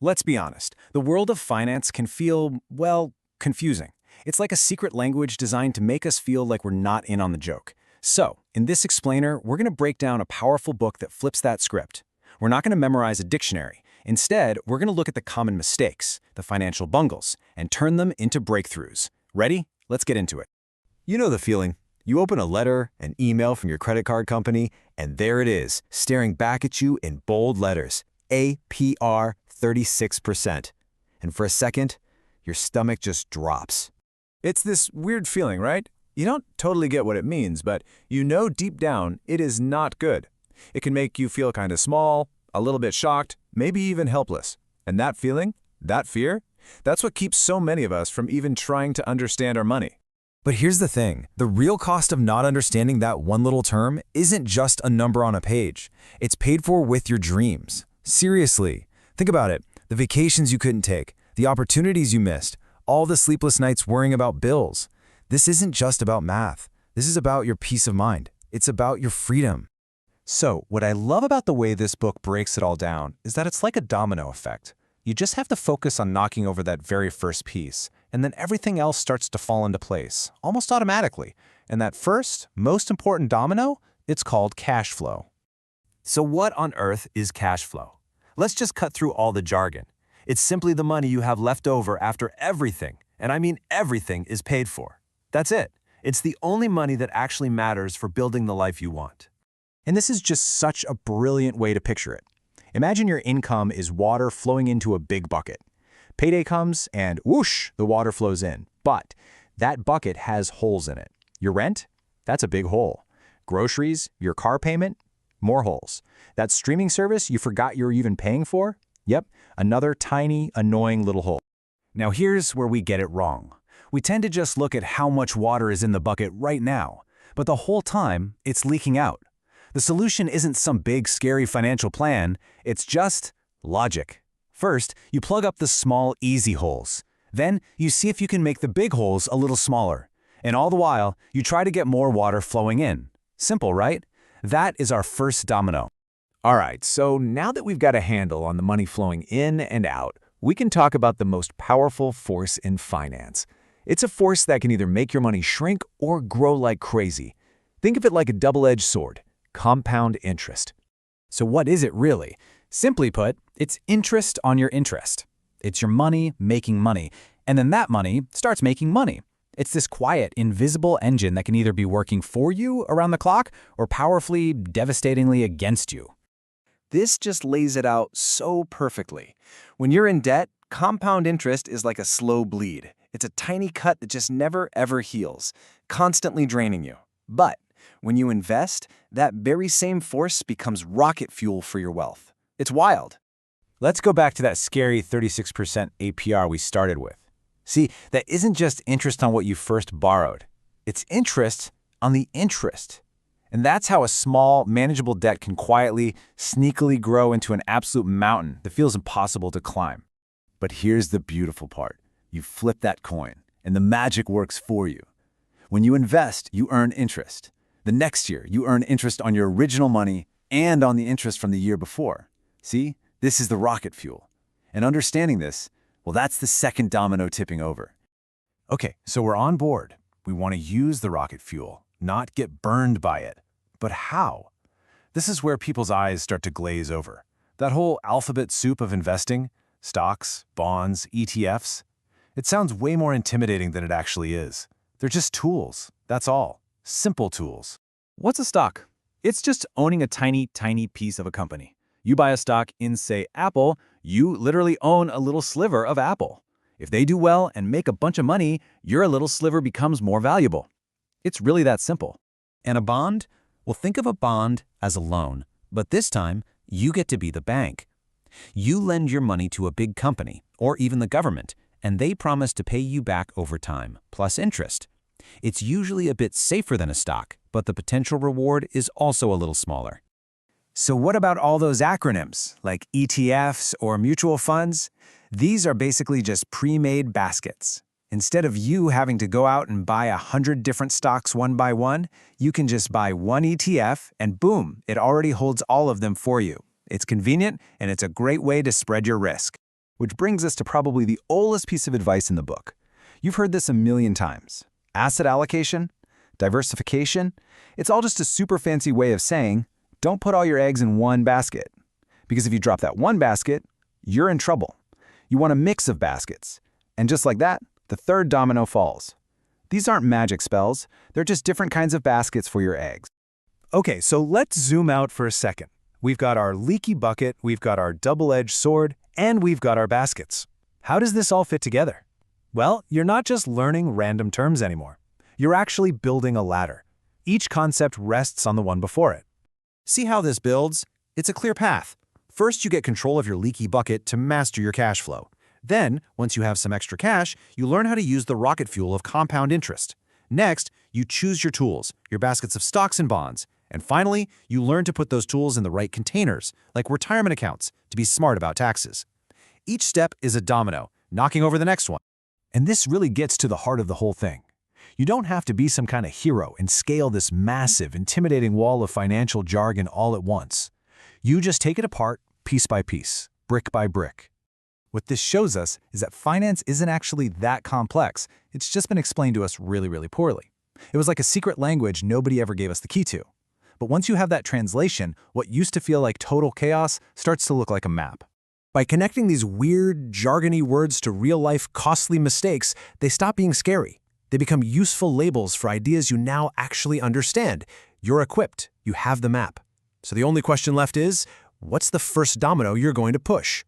Let's be honest, the world of finance can feel, well, confusing. It's like a secret language designed to make us feel like we're not in on the joke. So, in this explainer, we're going to break down a powerful book that flips that script. We're not going to memorize a dictionary. Instead, we're going to look at the common mistakes, the financial bungles, and turn them into breakthroughs. Ready? Let's get into it. You know the feeling. You open a letter, an email from your credit card company, and there it is, staring back at you in bold letters. APR 36%. And for a second, your stomach just drops. It's this weird feeling, right? You don't totally get what it means, but you know deep down it is not good. It can make you feel kind of small, a little bit shocked, maybe even helpless. And that feeling, that fear, that's what keeps so many of us from even trying to understand our money. But here's the thing, the real cost of not understanding that one little term isn't just a number on a page. It's paid for with your dreams. Seriously, think about it. The vacations you couldn't take, the opportunities you missed, all the sleepless nights worrying about bills. This isn't just about math. This is about your peace of mind. It's about your freedom. So, what I love about the way this book breaks it all down is that it's like a domino effect. You just have to focus on knocking over that very first piece, and then everything else starts to fall into place, almost automatically. And that first, most important domino, it's called cash flow. So what on earth is cash flow? Let's just cut through all the jargon. It's simply the money you have left over after everything, and I mean everything, is paid for. That's it. It's the only money that actually matters for building the life you want. And this is just such a brilliant way to picture it. Imagine your income is water flowing into a big bucket. Payday comes and whoosh, the water flows in. But that bucket has holes in it. Your rent? That's a big hole. Groceries, your car payment? More holes. That streaming service you forgot you were even paying for? Yep, another tiny, annoying little hole. Now here's where we get it wrong. We tend to just look at how much water is in the bucket right now, but the whole time it's leaking out. The solution isn't some big, scary financial plan, it's just logic. First, you plug up the small, easy holes. Then, you see if you can make the big holes a little smaller. And all the while, you try to get more water flowing in. Simple, right? That is our first domino. All right, so now that we've got a handle on the money flowing in and out, we can talk about the most powerful force in finance. It's a force that can either make your money shrink or grow like crazy. Think of it like a double-edged sword. Compound interest. So what is it really? Simply put, it's interest on your interest. It's your money making money, and then that money starts making money. It's this quiet, invisible engine that can either be working for you around the clock or powerfully, devastatingly against you. This just lays it out so perfectly. When you're in debt, compound interest is like a slow bleed. It's a tiny cut that just never ever heals, constantly draining you. But when you invest, that very same force becomes rocket fuel for your wealth. It's wild. Let's go back to that scary 36% APR we started with. See, that isn't just interest on what you first borrowed. It's interest on the interest. And that's how a small, manageable debt can quietly, sneakily grow into an absolute mountain that feels impossible to climb. But here's the beautiful part. You flip that coin, and the magic works for you. When you invest, you earn interest. The next year, you earn interest on your original money and on the interest from the year before. See, this is the rocket fuel. And understanding this, well, that's the second domino tipping over. Okay, so we're on board. We want to use the rocket fuel, not get burned by it. But how? This is where people's eyes start to glaze over. That whole alphabet soup of investing, stocks, bonds, ETFs, it sounds way more intimidating than it actually is. They're just tools, that's all. Simple tools. What's a stock? It's just owning a tiny, tiny piece of a company. You buy a stock in, say, Apple, you literally own a little sliver of Apple. If they do well and make a bunch of money, your little sliver becomes more valuable. It's really that simple. And a bond? Well, think of a bond as a loan, but this time, you get to be the bank. You lend your money to a big company, or even the government, and they promise to pay you back over time, plus interest. It's usually a bit safer than a stock, but the potential reward is also a little smaller. So what about all those acronyms, like ETFs or mutual funds? These are basically just pre-made baskets. Instead of you having to go out and buy 100 different stocks one by one, you can just buy one ETF and boom, it already holds all of them for you. It's convenient and it's a great way to spread your risk. Which brings us to probably the oldest piece of advice in the book. You've heard this a million times. Asset allocation, diversification, it's all just a super fancy way of saying, don't put all your eggs in one basket. Because if you drop that one basket, you're in trouble. You want a mix of baskets. And just like that, the third domino falls. These aren't magic spells, they're just different kinds of baskets for your eggs. Okay, so let's zoom out for a second. We've got our leaky bucket, we've got our double-edged sword, and we've got our baskets. How does this all fit together? Well, you're not just learning random terms anymore. You're actually building a ladder. Each concept rests on the one before it. See how this builds? It's a clear path. First, you get control of your leaky bucket to master your cash flow. Then, once you have some extra cash, you learn how to use the rocket fuel of compound interest. Next, you choose your tools, your baskets of stocks and bonds. And finally, you learn to put those tools in the right containers, like retirement accounts, to be smart about taxes. Each step is a domino, knocking over the next one. And this really gets to the heart of the whole thing. You don't have to be some kind of hero and scale this massive, intimidating wall of financial jargon all at once. You just take it apart, piece by piece, brick by brick. What this shows us is that finance isn't actually that complex. It's just been explained to us really, really poorly. It was like a secret language nobody ever gave us the key to. But once you have that translation, what used to feel like total chaos starts to look like a map. By connecting these weird, jargony words to real-life, costly mistakes, they stop being scary. They become useful labels for ideas you now actually understand. You're equipped. You have the map. So the only question left is, what's the first domino you're going to push?